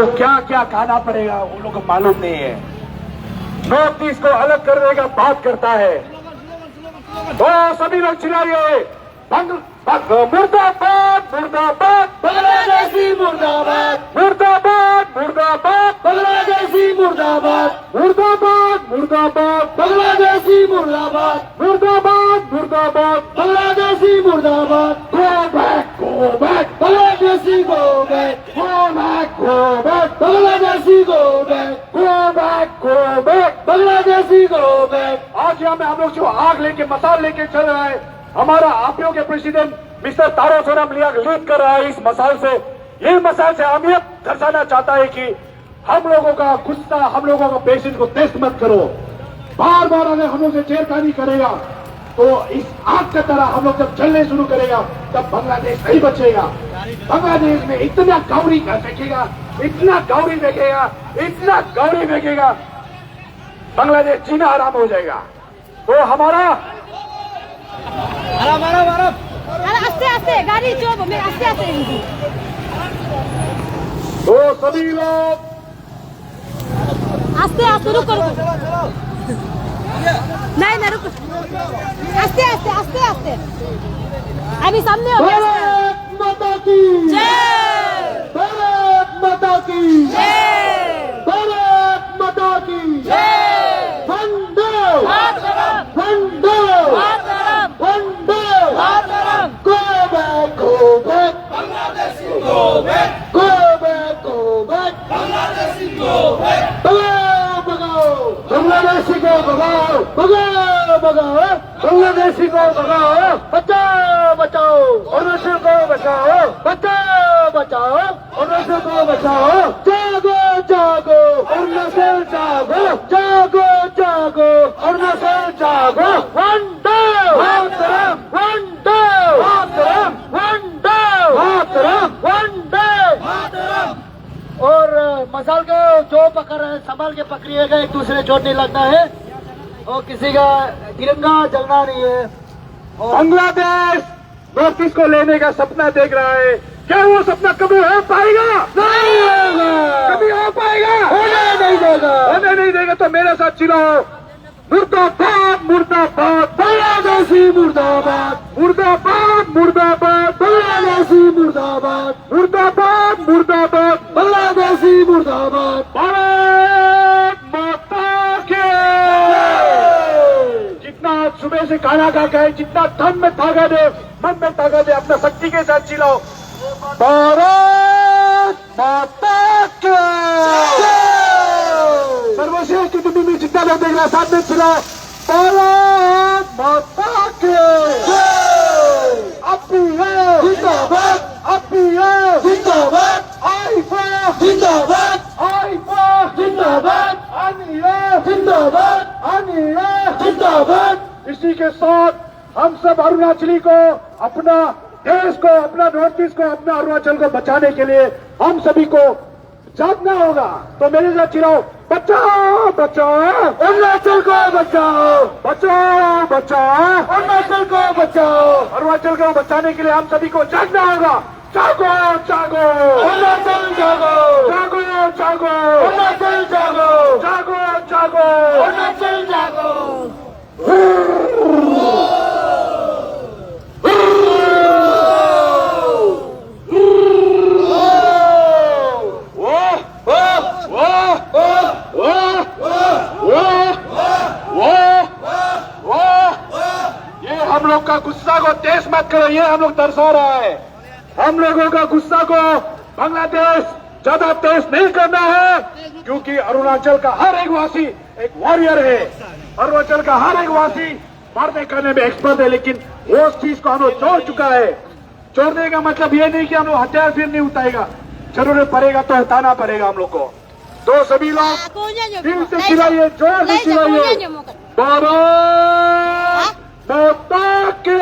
तो क्या क्या खाना पड़ेगा वो लोग को मालूम नहीं है। नॉर्थ ईस्ट को अलग करने का बात करता है तो सभी लोग चिल्लाइए मुर्दाबाद मुर्दाबाद बांग्लादेशी मुर्दाबाद मुर्दाबाद मुर्दाबाद बांग्लादेशी मुर्दाबाद मुर्दाबाद मुर्दाबाद बांग्लादेशी मुर्दाबाद मुर्दाबाद मुर्दाबाद बांग्लादेशी मुर्दाबाद गो back Bangladeshi go back Bangladeshi go back Bangladeshi go back. आज यहाँ में हम लोग जो आग लेके मसाल लेके चल रहे हैं, हमारा आरपीओ के प्रेसिडेंट मिस्टर तारोसोरम लीड कर रहा है इस मसाल से। ये मसाल से अहमियत दर्शाना चाहता है कि हम लोगों का गुस्सा, हम लोगों का पेशेंस को टेस्ट मत करो। बार बार अगर हम लोग से छेड़खानी करेगा तो इस आग की तरह हम लोग जब चलने शुरू करेगा तब बांग्लादेश नहीं बचेगा। बांग्लादेश में इतना गौरी फेंकेगा, इतना गौरी फेंकेगा, इतना गौरी फेंकेगा, बांग्लादेश जीना आराम हो जाएगा। तो हमारा आस्ते आस्ते गाड़ी जो मैं आस्ते आस्ते तो सभी लोग आस्ते आस्ते रुको नहीं नहीं रुको आस्ते आस्ते आस्ते आस्ते अभी सामने हो भारत माता की जय भारत माता की जय भारत माता की जय वंदे मातरम वंदे मातरम वंदे मातरम go back Bangladeshi go back Bangladeshi go back भगाओ बांग्लादेशी को भगाओ भगाओ भगाओ बांग्लादेशी को भगाओ बचाओ बचाओ अरुणाचल को बचाओ बचाओ बचाओ अरुणाचल को बचाओ जागो जागो अरुणाचल जागो जागो जागो अरुणाचल जागो वंदे मातरम वंदे मातरम वंदे मातरम वंदे मातरम। और मसाल को जो पकड़ रहे संभाल के पकड़िएगा, एक दूसरे चोट नहीं लगना है और किसी का तिरंगा जलना नहीं है। बांग्लादेश नॉर्थ ईस्ट को लेने का सपना देख रहा है, क्या वो सपना कभी हो पाएगा? नहीं होगा। कभी हो पाएगा? होने नहीं देगा। होने नहीं देगा तो मेरे साथ चिल्लाओ मुर्दाबाद मुर्दाबाद बांग्लादेशी मुर्दाबाद मुर्दाबाद मुर्दाबाद बांग्लादेशी मुर्दाबाद मुर्दाबाद मुर्दाबाद बांग्लादेशी मुर्दाबाद। भारत माता के जितना आज सुबह से खाना खा गए, जितना धन में ताकत है, मन में ताकत है, अपना शक्ति के साथ चिल्लाओ भारत माता के। सर्वश्रेष्ठ की में जितना लोग देख रहा साथ में चिल्लाओ भारत माता के। जिंदाबाद जिंदाबाद आईफा जिंदाबाद आईफा जिंदाबाद अनिया जिंदाबाद अनिया जिंदाबाद। इसी के साथ हम सब अरुणाचली को, अपना देश को, अपना नॉर्थ ईस्ट को, अपना अरुणाचल को बचाने के लिए हम सभी को जागना होगा। तो मेरे साथ चिल्लाओ बचाओ बचाओ अरुणाचल को बचाओ बचाओ बचाओ अरुणाचल को बचाओ। अरुणाचल को बचाने के लिए हम सभी को जागना होगा। जागो जागो अरुणाचल जागो जागो जागो अरुणाचल जागो जागो जागो अरुणाचल जागो। ये हम लोग का गुस्सा को तेज मत करो, ये हम लोग दर्शा रहा है। हम लोगों का गुस्सा को बांग्लादेश ज्यादा तेज नहीं करना है, क्योंकि अरुणाचल का हर एक वासी एक वॉरियर है। अरुणाचल का हर एक वासी मारने करने में एक्सपर्ट है, लेकिन वो चीज को हम लोग छोड़ चुका है। छोड़ने का मतलब ये नहीं कि हम लोग हथियार फिर नहीं उठाएगा, जरूरत पड़ेगा तो हटाना पड़ेगा हम लोग को। तो सभी लोग दिल से चिल्लाइए, जोर से चिल्लाइए भारत माता के।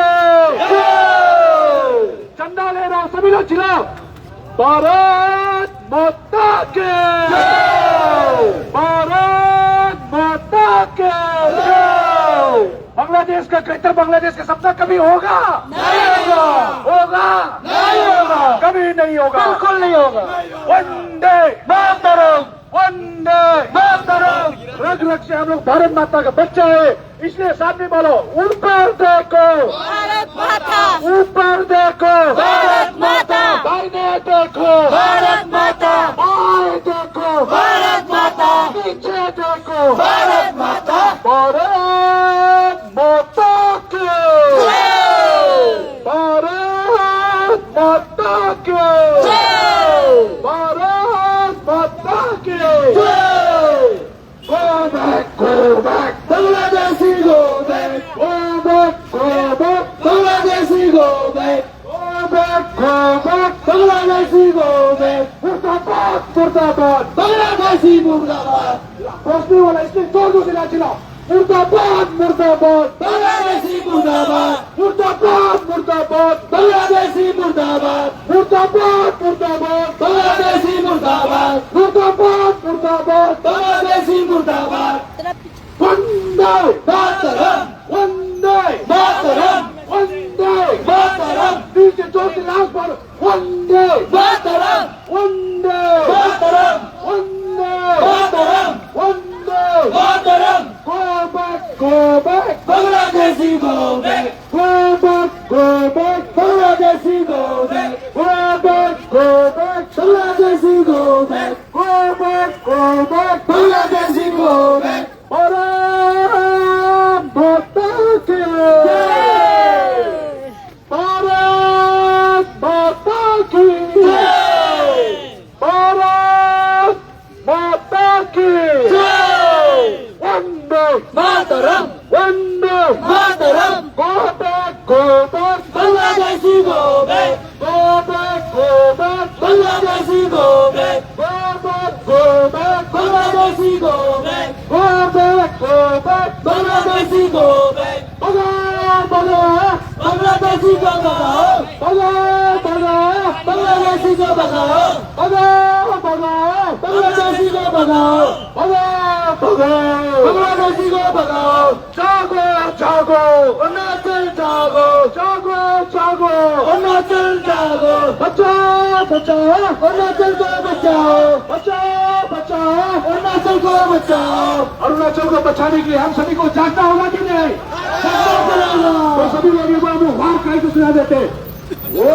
चंदा ले रहा हूं, सभी लोग चिल्लाओ भारत माता के भारत माता के। बांग्लादेश का बेहतर बांग्लादेश का सपना कभी होगा? नहीं होगा। होगा? नहीं होगा। कभी नहीं होगा, बिल्कुल नहीं होगा। वंदे मातरम, वंदे मातरम। रग रग से हम लोग भारत माता का बच्चा है, इसलिए सामने बोलो, ऊपर देखो भारत माता, ऊपर देखो भारत माता, दाहिने देखो भारत माता, बाएं देखो भारत माता, पीछे देखो भारत माता। भारत माता की भारत माता की भारत माता की Go back, Bangladeshi, go back, Bangladeshi, go back, Bangladeshi, go back, मुर्दाबाद, मुर्दाबाद, बांग्लादेशी मुर्दाबाद। रोशनी वाला इसने जोर से चिल्लाओ, मुर्दाबाद, मुर्दाबाद, बांग्लादेशी मुर्दाबाद, मुर्दाबाद, मुर्दाबाद, बांग्लादेशी मुर्दाबाद, मुर्दाबाद, मुर्दाबाद, बांग्लादेशी मुर्दाबाद, मुर्दाबाद, मुर्दाबाद, बांग्लादेशी मुर्दाबाद। वंदे मातरम, वंदे मातरम, वंदे मातरम। नीचे जोर से आवाज मारो, वंदे मातरम, वंदे मातरम, वंदे मातरम, वंदे मातरम। Go back, Bangladeshi, go back, Bangladeshi, go back, Bangladeshi, go back, Bangladeshi, go back। Bharat माता की भारत माता की भारत माता की वंदे मातरम, वंदे मातरम। Go back, Bangladeshi, go back, Bangladeshi, go back, Bangladeshi, go back, Bangladeshi, go back। Bangladeshi को भगाओ, Bangladeshi को भगाओ, Bangladeshi को भगाओ, Bangladeshi को भगाओ। जागो, जागो, अरुणाचल जागो, जागो, जागो, अरुणाचल जागो। बचाओ, बचाओ, अरुणाचल को बचाओ, बचाओ, बचाओ, अरुणाचल को बचाओ। अरुणाचल को बचाने के लिए हम सभी को जागना होगा कि नहीं? जागना पड़ेगा। तो सभी लोग एक बार मुंह बाहर कहीं तो सुना देते। वो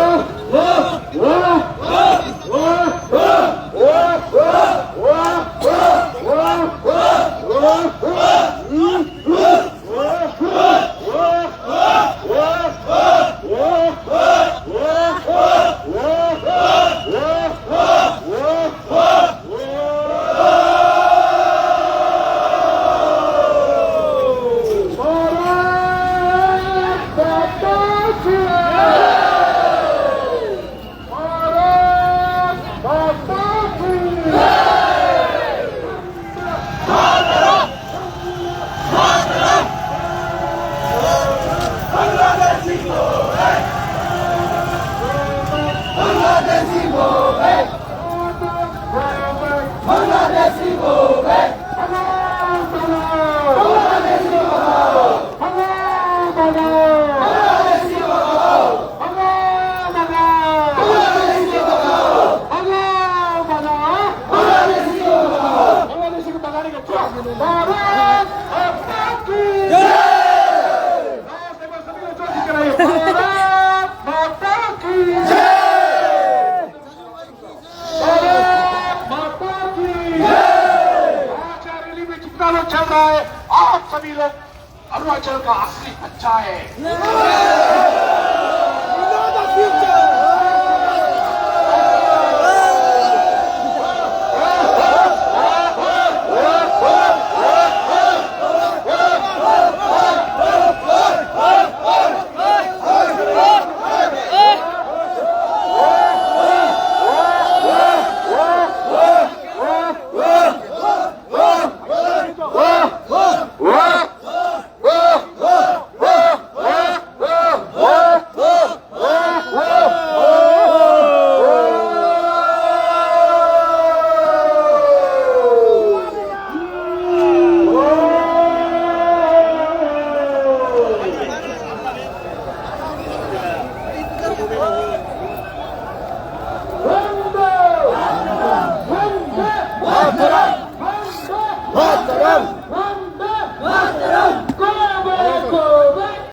चल रहा है। आप सभी लोग अरुणाचल का असली बच्चा है। মার